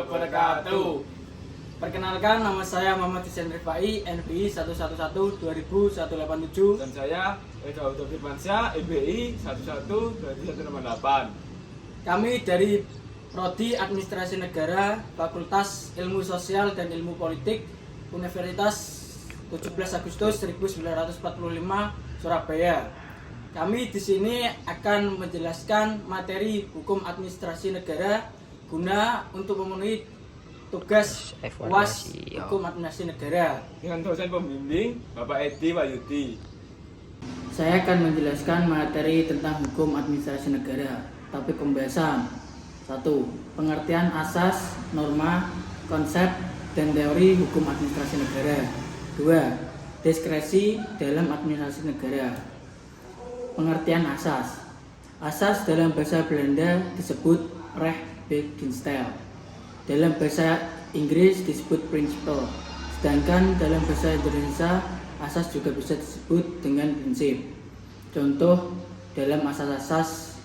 wabarakatuh. Perkenalkan, nama saya Muhammad Hussein Rifai, NBI 111-200187. Dan saya Eka Uto Firmansyah, NBI 11-2188. Kami dari Prodi Administrasi Negara, Fakultas Ilmu Sosial dan Ilmu Politik, Universitas 17 Agustus 1945, Surabaya. Kami di sini akan menjelaskan materi hukum administrasi negara guna untuk memenuhi tugas UAS hukum administrasi negara. Dengan dosen pembimbing Bapak Edi Wahyudi. Saya akan menjelaskan materi tentang hukum administrasi negara. Topik pembahasan 1. Pengertian asas, norma, konsep, dan teori hukum administrasi negara. 2. Diskresi dalam administrasi negara. Pengertian asas. Asas dalam bahasa Belanda disebut Rechtsbeginsel. Dalam bahasa Inggris disebut principle. Sedangkan dalam bahasa Indonesia, asas juga bisa disebut dengan prinsip. Contoh dalam asas-asas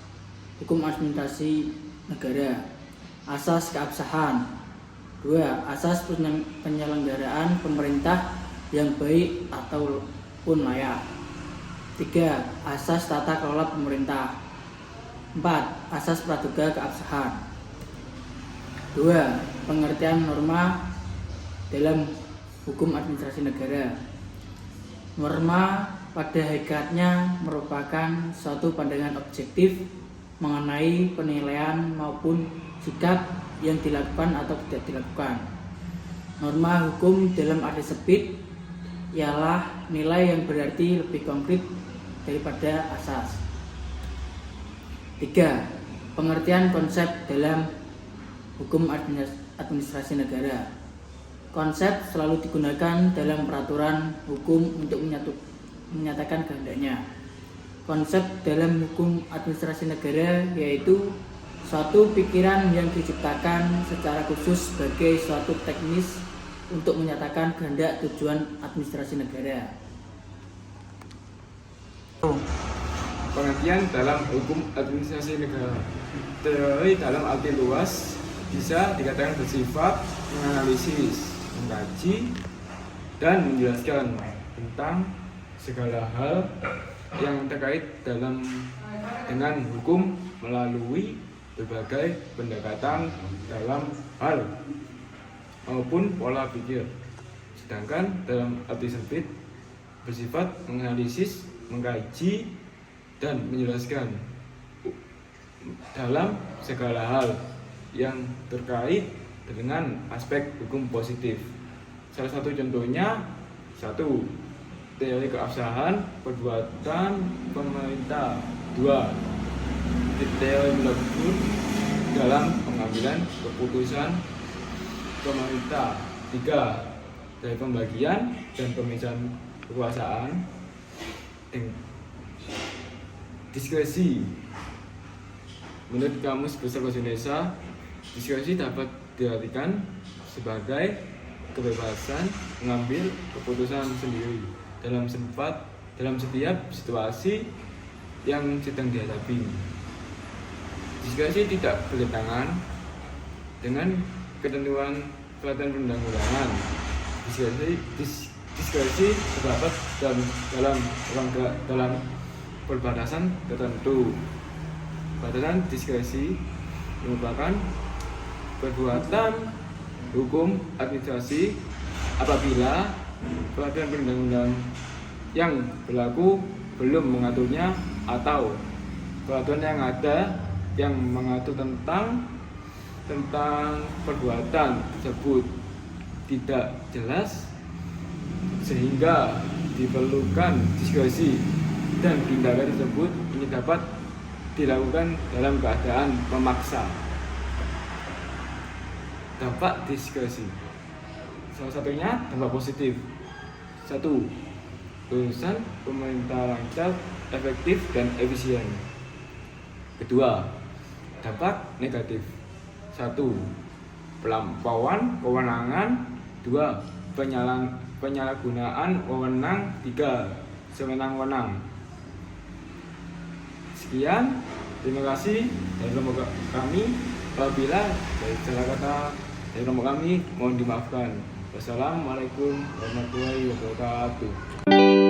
hukum administrasi negara. Asas keabsahan. 2. Asas penyelenggaraan pemerintah yang baik ataupun layak. 3. Asas tata kelola pemerintah. 4. Asas praduga keabsahan. 2. Pengertian norma dalam hukum administrasi negara. Norma pada hakikatnya merupakan suatu pandangan objektif mengenai penilaian maupun sikap yang dilakukan atau tidak dilakukan. Norma hukum dalam arti sempit ialah nilai yang berarti lebih konkret daripada asas. 3. Pengertian konsep dalam hukum administrasi negara. Konsep selalu digunakan dalam peraturan hukum untuk menyatakan kehendaknya. Konsep dalam hukum administrasi negara yaitu suatu pikiran yang diciptakan secara khusus sebagai suatu teknis untuk menyatakan kehendak tujuan administrasi negara. Pengertian dalam hukum administrasi negara. Teori dalam arti luas bisa dikatakan bersifat menganalisis, mengkaji, dan menjelaskan tentang segala hal yang terkait dengan hukum melalui berbagai pendekatan dalam hal maupun pola pikir. Sedangkan dalam arti sempit bersifat menganalisis, mengkaji, dan menjelaskan dalam segala hal yang terkait dengan aspek hukum positif. Salah satu contohnya 1. Teori keabsahan perbuatan pemerintah. 2. Teori melebihi dalam pengambilan keputusan pemerintah. 3. Dari pembagian dan pemisahan kekuasaan. Diskresi. Menurut Kamus Besar Bahasa Indonesia, diskresi dapat diartikan sebagai kebebasan mengambil keputusan sendiri dalam setiap situasi yang sedang dihadapi. Diskresi tidak bertentangan dengan ketentuan perundang-undangan. Diskresi terdapat dalam perbatasan tertentu. Batasan diskresi merupakan perbuatan hukum administrasi apabila peraturan perundang-undang yang berlaku belum mengaturnya atau peraturan yang ada yang mengatur tentang perbuatan tersebut tidak jelas sehingga diperlukan diskresi dan tindakan tersebut ini dapat dilakukan dalam keadaan memaksa. Dampak diskresi. Salah satunya dampak positif. 1. Urusan pemerintah lancar, efektif, dan efisien. Kedua, dampak negatif. 1. Pelampauan kewenangan. 2. Penyalahgunaan wewenang. 3. Sewenang-wenang. Sekian, terima kasih dari lembaga kami. Apabila dari salah kata Dari rombongan kami, mohon dimaafkan. Wassalamualaikum warahmatullahi wabarakatuh.